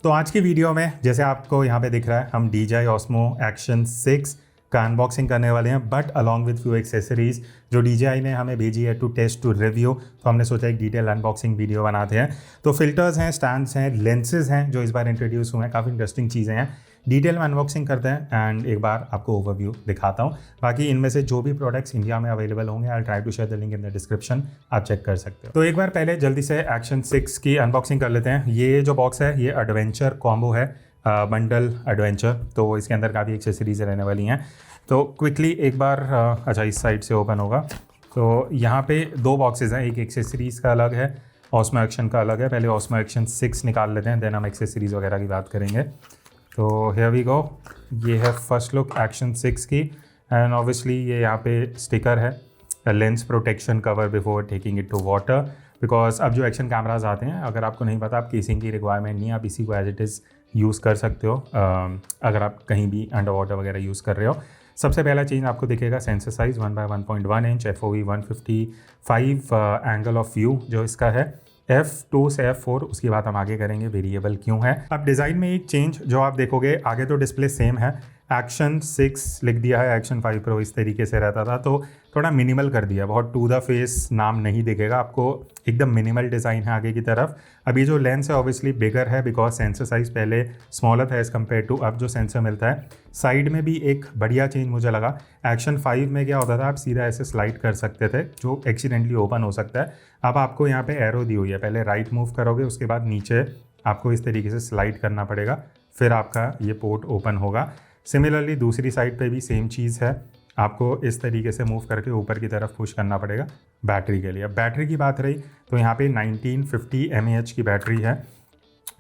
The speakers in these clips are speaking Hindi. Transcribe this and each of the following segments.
तो आज की वीडियो में जैसे आपको यहाँ पे दिख रहा है, हम DJI Osmo Action 6 का अनबॉक्सिंग करने वाले हैं, but along with few accessories जो DJI ने हमें भेजी है टू टेस्ट टू रिव्यू। तो हमने सोचा एक डिटेल अनबॉक्सिंग वीडियो बनाते हैं। तो फिल्टर्स हैं, स्टैंड्स हैं, लेंसेज हैं जो इस बार इंट्रोड्यूस हुए हैं, काफ़ी इंटरेस्टिंग चीज़ें हैं। डिटेल में अनबॉक्सिंग करते हैं एंड एक बार आपको ओवरव्यू दिखाता हूँ। बाकी इनमें से जो भी प्रोडक्ट्स इंडिया में अवेलेबल होंगे, I try to share the link in the description, आप चेक कर सकते हो। तो एक बार पहले जल्दी से एक्शन 6 की अनबॉक्सिंग कर लेते हैं। ये जो बॉक्स है ये एडवेंचर कॉम्बो है, बंडल एडवेंचर। तो इसके अंदर काफ़ी एक्सेसरीज रहने वाली हैं। तो क्विकली एक बार अच्छा इस साइड से ओपन होगा। तो यहाँ पे दो बॉक्सेस हैं, एक एक्सेसरीज़ का अलग है, ऑस्मो एक्शन का अलग है। पहले ऑस्मो एक्शन 6 निकाल लेते हैं, देन हम एक्सेसरीज़ वगैरह की बात करेंगे। तो हियर वी गो, ये है फर्स्ट लुक एक्शन 6 की। एंड ऑब्वियसली ये यहाँ पे स्टिकर है, lens protection cover before taking it to water, because अब जो एक्शन कैमराज आते हैं, अगर आपको नहीं पता, आप केसिंग की रिक्वायरमेंट नहीं है, आप इसी को एज इट इज़ यूज़ कर सकते हो अगर आप कहीं भी अंडर वाटर वगैरह यूज़ कर रहे हो। सबसे पहला चेंज आपको दिखेगा sensor size 1/1.1 inch, FOV 155 angle of view जो इसका है, F2 से F4, उसकी बात हम आगे करेंगे वेरिएबल क्यों है। अब डिज़ाइन में एक चेंज जो आप देखोगे, आगे तो डिस्प्ले सेम है, एक्शन 6 लिख दिया है, एक्शन 5 प्रो इस तरीके से रहता था, तो थोड़ा मिनिमल कर दिया, बहुत टू द फेस नाम नहीं दिखेगा आपको, एकदम मिनिमल डिज़ाइन है आगे की तरफ। अभी जो लेंस है ऑब्वियसली बिगर है, बिकॉज सेंसर साइज़ पहले स्मॉलर था एज़ कम्पेयर टू अब जो सेंसर मिलता है। साइड में भी एक बढ़िया चेंज मुझे लगा, एक्शन 5 में क्या होता था, आप सीधा ऐसे स्लाइड कर सकते थे जो एक्सीडेंटली ओपन हो सकता है। अब आपको यहाँ पे एरो दी हुई है, पहले राइट मूव करोगे, उसके बाद नीचे आपको इस तरीके से स्लाइड करना पड़ेगा, फिर आपका ये पोर्ट ओपन होगा। सिमिलरली दूसरी साइड पे भी सेम चीज़ है, आपको इस तरीके से मूव करके ऊपर की तरफ पुश करना पड़ेगा बैटरी के लिए। अब बैटरी की बात रही तो यहाँ पे 1950 mAh की बैटरी है,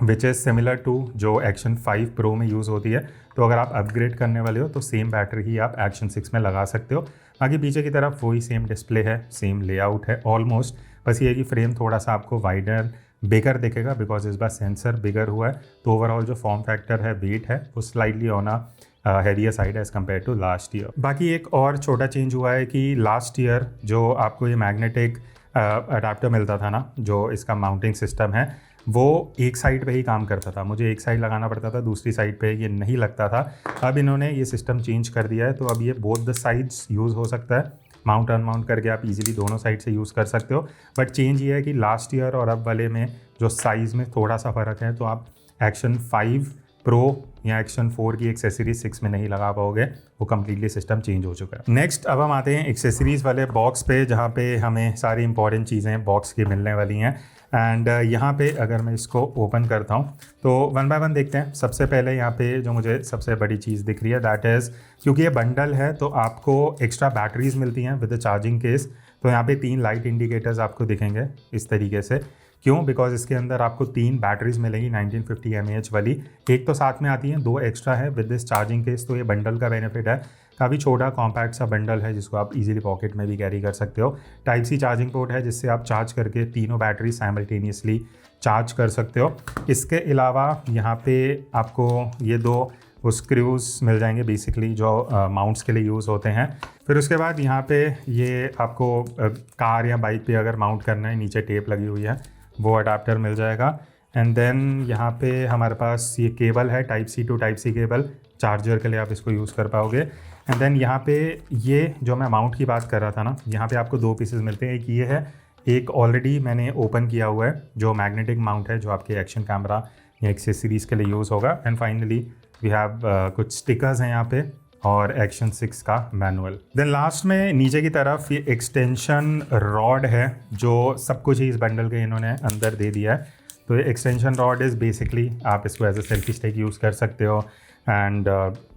विच इज़ सिमिलर टू जो एक्शन 5 प्रो में यूज़ होती है। तो अगर आप अपग्रेड करने वाले हो तो सेम बैटरी ही आप एक्शन 6 में लगा सकते हो। बाकी पीछे की तरफ वही सेम डिस्प्ले है, सेम लेआउट है ऑलमोस्ट, बस ये कि फ्रेम थोड़ा सा आपको वाइडर बिगर दिखेगा, बिकॉज इस बार सेंसर बिगर हुआ है। तो ओवरऑल जो फॉर्म फैक्टर है, वेट है, वो स्लाइटली होना heavier side as compare to last year. बाकी एक और छोटा चेंज हुआ है कि लास्ट ईयर जो आपको ये मैग्नेटिक अडाप्टर मिलता था ना, जो इसका माउंटिंग सिस्टम है, वो एक साइड पे ही काम करता था, मुझे एक साइड लगाना पड़ता था, दूसरी साइड पे ये नहीं लगता था। अब इन्होंने ये सिस्टम चेंज कर दिया है, तो अब ये बोथ द साइड्स यूज़ हो सकता है, माउंट अनमाउंट करके आप इजीली दोनों साइड से यूज़ कर सकते हो। बट चेंज ये है कि लास्ट ईयर और अब वाले में जो साइज़ में थोड़ा सा फ़र्क है, तो आप एक्शन 5 प्रो या एक्शन 4 की एक्सेसरीज 6 में नहीं लगा पाओगे, वो कम्प्लीटली सिस्टम चेंज हो चुका है। नेक्स्ट अब हम आते हैं एक्सेसरीज़ वाले बॉक्स पे, जहाँ पे हमें सारी इंपॉर्टेंट चीज़ें बॉक्स की मिलने वाली हैं। एंड यहाँ पे अगर मैं इसको ओपन करता हूँ तो 1 बाय 1 देखते हैं। सबसे पहले यहाँ पे जो मुझे सबसे बड़ी चीज़ दिख रही है, दैट इज़ क्योंकि ये बंडल है तो आपको एक्स्ट्रा बैटरीज मिलती हैं विद द चार्जिंग केस। तो यहाँ पे 3 लाइट इंडिकेटर्स आपको दिखेंगे इस तरीके से। क्यों? बिकॉज इसके अंदर आपको 3 बैटरीज मिलेंगी 1950 mAh वाली, एक तो साथ में आती हैं, 2 एक्स्ट्रा है विद दिस चार्जिंग केस। तो ये बंडल का बेनिफिट है, काफ़ी छोटा कॉम्पैक्ट सा बंडल है जिसको आप इजीली पॉकेट में भी कैरी कर सकते हो। टाइप सी चार्जिंग पोर्ट है जिससे आप चार्ज करके तीनों बैटरी साइमल्टेनियसली चार्ज कर सकते हो। इसके अलावा यहाँ पे आपको ये 2 स्क्रूज मिल जाएंगे बेसिकली जो माउंट्स के लिए यूज़ होते हैं। फिर उसके बाद यहाँ पे ये आपको कार या बाइक पे अगर माउंट करना है, नीचे टेप लगी हुई है, वो अडाप्टर मिल जाएगा। एंड देन यहाँ पे हमारे पास ये केबल है, type C to type C cable, charger के लिए आप इसको यूज़ कर पाओगे। एंड देन यहाँ पे ये जो मैं माउंट की बात कर रहा था ना, यहाँ पे आपको 2 पीसेस मिलते हैं। एक ये है, एक ऑलरेडी मैंने ओपन किया हुआ है जो मैग्नेटिक माउंट है, जो आपके एक्शन कैमरा या एक्सेसरीज़ के लिए यूज़ होगा। एंड फाइनली वी हैव कुछ स्टिकर्स हैं यहाँ पे और एक्शन 6 का मैनुअल। देन लास्ट में नीचे की तरफ ये एक्सटेंशन रॉड है, जो सब कुछ ही इस बंडल के इन्होंने अंदर दे दिया है। तो ये एक्सटेंशन रॉड इज़ बेसिकली आप इसको as a selfie stick use कर सकते हो। एंड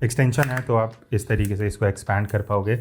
एक्सटेंशन है तो आप इस तरीके से इसको एक्सपैंड कर पाओगे।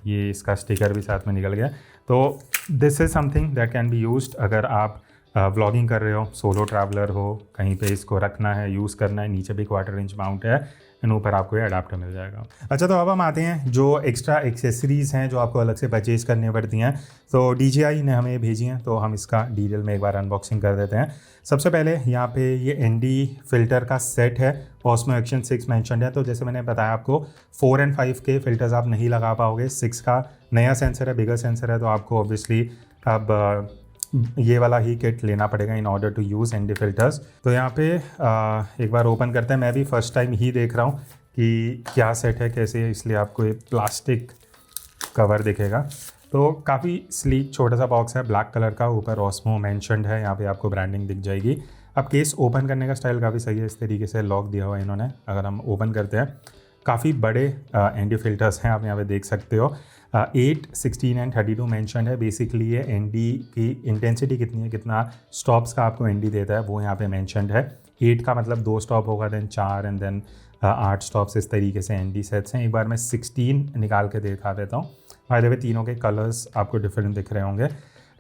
ये इसका स्टिकर भी साथ में निकल गया। तो this is something that can be used अगर आप व्लॉगिंग कर रहे हो, सोलो ट्रैवलर हो, कहीं पे इसको रखना है, यूज़ करना है। नीचे भी 1/4 इंच माउंट है एंड ऊपर आपको ये अडाप्टर मिल जाएगा। अच्छा, तो अब हम आते हैं जो एक्स्ट्रा एक्सेसरीज़ हैं जो आपको अलग से परचेज़ करनी पड़ती हैं। तो DJI ने हमें भेजी हैं, तो हम इसका डिटेल में एक बार अनबॉक्सिंग कर देते हैं। सबसे पहले यहाँ पे ये ND फ़िल्टर का सेट है, ऑस्मो एक्शन 6 मेंशन्ड है। तो जैसे मैंने बताया आपको 4 और 5 के फ़िल्टर्स आप नहीं लगा पाओगे। 6 का नया सेंसर है, बिगर सेंसर है, तो आपको ऑब्वियसली अब ये वाला ही किट लेना पड़ेगा in order to use ND filters. तो यहाँ पे एक बार ओपन करते हैं। मैं भी फर्स्ट टाइम ही देख रहा हूँ कि क्या सेट है, कैसे है, इसलिए आपको एक प्लास्टिक कवर दिखेगा। तो काफ़ी स्लीक छोटा सा बॉक्स है, ब्लैक कलर का, ऊपर ऑस्मो मेंशन्ड है, यहाँ पे आपको ब्रांडिंग दिख जाएगी। अब केस ओपन करने का स्टाइल काफ़ी सही है, इस तरीके से लॉक दिया हुआ है इन्होंने। अगर हम ओपन करते हैं, काफ़ी बड़े ND फिल्टर्स हैं, आप यहाँ पे देख सकते हो। 8, 16 एंड 32 मेंशन है। बेसिकली ये ND की इंटेंसिटी कितनी है, कितना स्टॉप्स का आपको ND देता है, वो यहाँ पे मेंशन्ड है। 8 का मतलब 2 स्टॉप होगा, देन 4 एंड देन 8 स्टॉप्स, इस तरीके से ND सेट्स हैं। एक बार मैं 16 निकाल के दिखा देता हूँ। बाय द वे तीनों के कलर्स आपको डिफरेंट दिख रहे होंगे।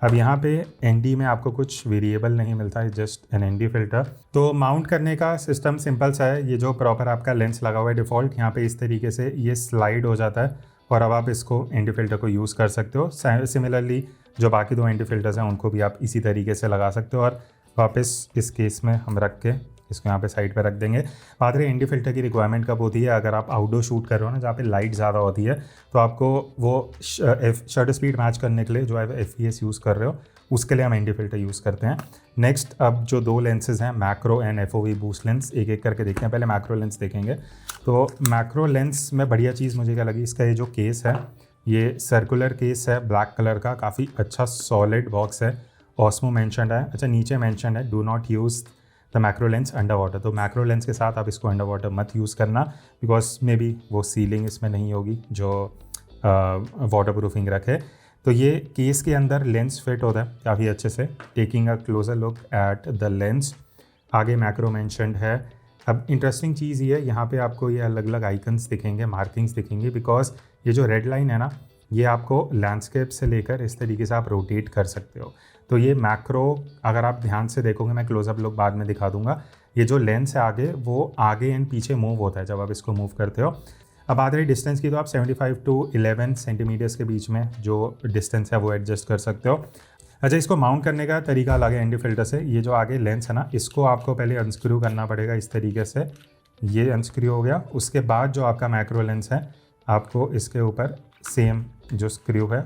अब यहाँ पे ND में आपको कुछ वेरिएबल नहीं मिलता है, जस्ट एन ND फिल्टर। तो माउंट करने का सिस्टम सिंपल सा है। ये जो प्रॉपर आपका लेंस लगा हुआ है डिफ़ॉल्ट, यहाँ पे इस तरीके से ये स्लाइड हो जाता है और अब आप इसको ND फिल्टर को यूज़ कर सकते हो। सिमिलरली जो बाकी 2 ND फिल्टर्स हैं उनको भी आप इसी तरीके से लगा सकते हो। और वापस इस केस में हम रख के इसको यहाँ पे साइड पे रख देंगे। बात रही ND फिल्टर की रिक्वायरमेंट कब होती है, अगर आप आउटडोर शूट कर रहे हो ना, जहाँ पे लाइट ज़्यादा होती है, तो आपको वो शटर स्पीड मैच करने के लिए जो है FPS यूज़ कर रहे हो, उसके लिए हम ND फिल्टर यूज़ करते हैं। नेक्स्ट, अब जो 2 लेंसेज हैं, macro and FOV boost lens, एक एक करके देखते हैं। पहले मैक्रो लेंस देखेंगे। तो मैक्रो लेंस में बढ़िया चीज़ मुझे क्या लगी, इसका ये जो केस है, ये सर्कुलर केस है, ब्लैक कलर का, काफ़ी अच्छा सॉलिड बॉक्स है। ऑस्मो मेंशन्ड है। अच्छा, नीचे मेंशन्ड है do not use the macro lens under water. तो मैक्रो लेंस के साथ आप इसको अंडर वाटर मत यूज़ करना, बिकॉज मे बी वो सीलिंग इसमें नहीं होगी जो वाटर प्रूफिंग रखे। तो ये केस के अंदर लेंस फिट होता है काफ़ी अच्छे से। Taking a closure look at the lens, आगे मैक्रो मेंशन्ड है। अब इंटरेस्टिंग चीज़ ये है, यहाँ पे आपको ये अलग अलग आइकन्स दिखेंगे, मार्किंग्स दिखेंगी, बिकॉज ये जो रेड लाइन है ना, ये आपको लैंडस्केप से लेकर इस तरीके से आप रोटेट कर सकते हो। तो ये मैक्रो, अगर आप ध्यान से देखोगे, मैं क्लोजअप लुक बाद में दिखा दूंगा, ये जो लेंस है आगे, वो आगे एंड पीछे मूव होता है जब आप इसको मूव करते हो। अब बात रही डिस्टेंस की, तो आप 75 to 11 सेंटीमीटर्स के बीच में जो डिस्टेंस है वो एडजस्ट कर सकते हो। अच्छा, इसको माउंट करने का तरीका अलग है ND फिल्टर से। ये जो आगे लेंस है ना, इसको आपको पहले अनस्क्रू करना पड़ेगा इस तरीके से। ये अनस्क्रू हो गया। उसके बाद जो आपका मैक्रो लेंस है, आपको इसके ऊपर सेम जो स्क्रू है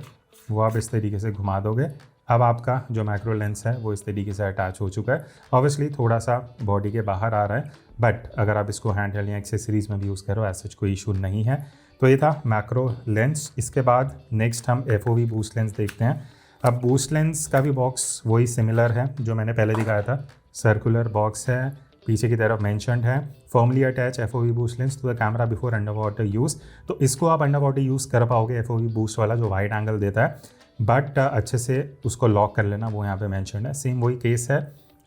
वो आप इस तरीके से घुमा दोगे। अब आपका जो मैक्रो लेंस है वो इस तरीके से अटैच हो चुका है। ऑब्वियसली थोड़ा सा बॉडी के बाहर आ रहा है, बट अगर आप इसको हैंड हेल्ड या एक्सेसरीज़ में भी यूज़ करो, ऐसा कोई इशू नहीं है। तो ये था मैक्रो लेंस। इसके बाद नेक्स्ट हम FOV बूस्ट लेंस देखते हैं। अब बूस्ट लेंस का भी बॉक्स वही सिमिलर है जो मैंने पहले दिखाया था। सर्कुलर बॉक्स है, पीछे की तरफ मेंशन्ड है, firmly attach FOV boost lens to the camera before underwater use. तो इसको आप अंडर वाटर यूज़ कर पाओगे, FOV बूस्ट वाला जो वाइड एंगल देता है, बट अच्छे से उसको लॉक कर लेना, वो यहाँ पे मेंशन्ड है। सेम वही केस है।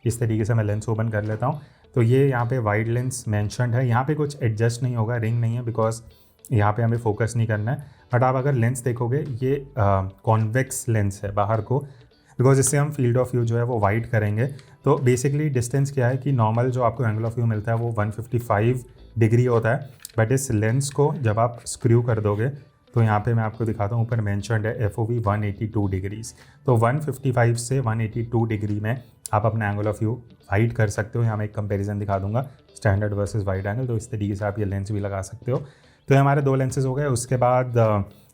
इस तरीके से मैं लेंस ओपन कर लेता हूँ। तो ये यहाँ पे वाइड लेंस मेंशन्ड है। यहाँ पे कुछ एडजस्ट नहीं होगा, रिंग नहीं है, बिकॉज यहाँ पे हमें फोकस नहीं करना है। बट आप अगर लेंस देखोगे, ये कॉन्वेक्स लेंस है बाहर को, बिकॉज इससे हम फील्ड ऑफ व्यू जो है वो वाइड करेंगे। तो बेसिकली डिस्टेंस क्या है कि नॉर्मल जो आपको एंगल ऑफ व्यू मिलता है वो 155 डिग्री होता है, बट इस लेंस को जब आप स्क्रू कर दोगे, तो यहाँ पे मैं आपको दिखाता हूँ, ऊपर मेंशन्ड है FOV 182 डिग्रीज। तो 155 से 182 डिग्री में आप अपना एंगल ऑफ व्यू वाइड कर सकते हो। यहाँ मैं एक कंपैरिजन दिखा दूंगा, स्टैंडर्ड वर्सेस वाइड एंगल। तो इस तरीके से आप ये लेंस भी लगा सकते हो। तो ये हमारे 2 लेंसेज हो गए। उसके बाद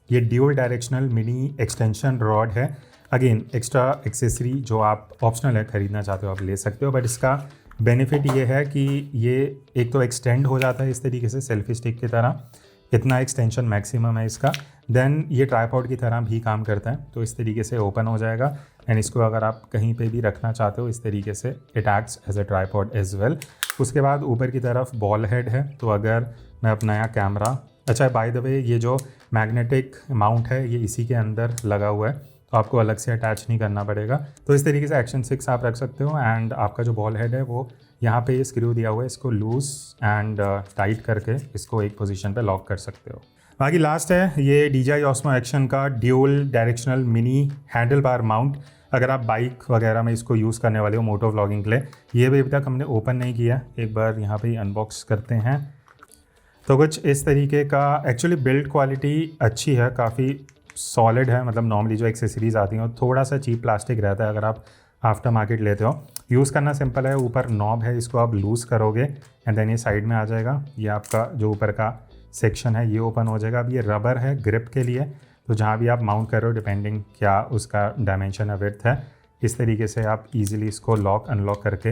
ये dual directional mini extension rod है। अगेन एक्स्ट्रा एक्सेसरी जो आप ऑप्शनल है, ख़रीदना चाहते हो आप ले सकते हो, बट इसका बेनिफिट ये है कि ये एक तो एक्सटेंड हो जाता है इस तरीके से सेल्फी स्टिक की तरह, इतना एक्सटेंशन मैक्सिमम है इसका। देन ये ट्राइपॉड की तरह भी काम करता है, तो इस तरीके से ओपन हो जाएगा। एंड इसको अगर आप कहीं पे भी रखना चाहते हो, इस तरीके से it acts as a tripod as well. उसके बाद ऊपर की तरफ बॉल हेड है। तो अगर मैं अपना यहाँ कैमरा, अच्छा बाय द वे ये जो मैग्नेटिक माउंट है ये इसी के अंदर लगा हुआ है, तो आपको अलग से अटैच नहीं करना पड़ेगा। तो इस तरीके से एक्शन 6 आप रख सकते हो। एंड आपका जो बॉल हेड है वो यहाँ पे ये स्क्रू दिया हुआ है, इसको लूज एंड टाइट करके इसको एक पोजीशन पे लॉक कर सकते हो। बाकी लास्ट है ये DJI Osmo Action का dual directional mini handle bar mount. अगर आप बाइक वगैरह में इसको यूज़ करने वाले हो मोटो व्लॉगिंग के लिए, ये भी अभी तक हमने ओपन नहीं किया, एक बार यहाँ पे अनबॉक्स करते हैं। तो कुछ इस तरीके का, एक्चुअली बिल्ड क्वालिटी अच्छी है, काफ़ी सॉलिड है। मतलब नॉर्मली जो एक्सेसरीज़ आती हैं थोड़ा सा चीप प्लास्टिक रहता है अगर आप आफ्टर मार्केट लेते हो। यूज़ करना सिंपल है, ऊपर नॉब है, इसको आप लूज़ करोगे एंड देन ये साइड में आ जाएगा। ये आपका जो ऊपर का सेक्शन है ये ओपन हो जाएगा। अब ये रबर है ग्रिप के लिए, तो जहाँ भी आप माउंट करो डिपेंडिंग क्या उसका डायमेंशन है, विड्थ है, इस तरीके से आप इजीली इसको लॉक अनलॉक करके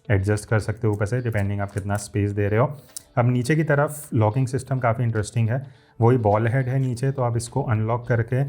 एडजस्ट कर सकते हो ऊपर से, डिपेंडिंग आप कितना स्पेस दे रहे हो। अब नीचे की तरफ लॉकिंग सिस्टम काफ़ी इंटरेस्टिंग है, वही बॉल हेड है नीचे, तो आप इसको अनलॉक करके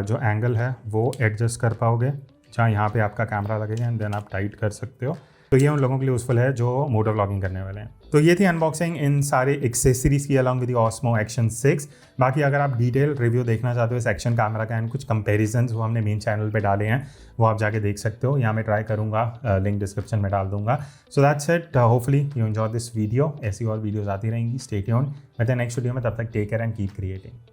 जो एंगल है वो एडजस्ट कर पाओगे, जहाँ यहाँ पे आपका कैमरा लगेगा एंड देन आप टाइट कर सकते हो। तो ये उन लोगों के लिए यूज़फुल है जो मोटर व्लॉगिंग करने वाले हैं। तो ये थी अनबॉक्सिंग इन सारे एक्सेसरीज़ की अलॉन्ग विद ऑस्मो एक्शन 6। बाकी अगर आप डिटेल रिव्यू देखना चाहते हो इस एक्शन कैमरा का एंड कुछ कंपैरिजंस वो हमने मेन चैनल पे डाले हैं, वो आप जाके देख सकते हो। यहाँ मैं ट्राई करूँगा, लिंक डिस्क्रिप्शन में डाल दूंगा। So that's it, hopefully you enjoy this video. ऐसी और वीडियोज़ आती रहेंगी, स्टे ट्यून्ड। मिलते हैं नेक्स्ट वीडियो में, तब तक take care and keep creating.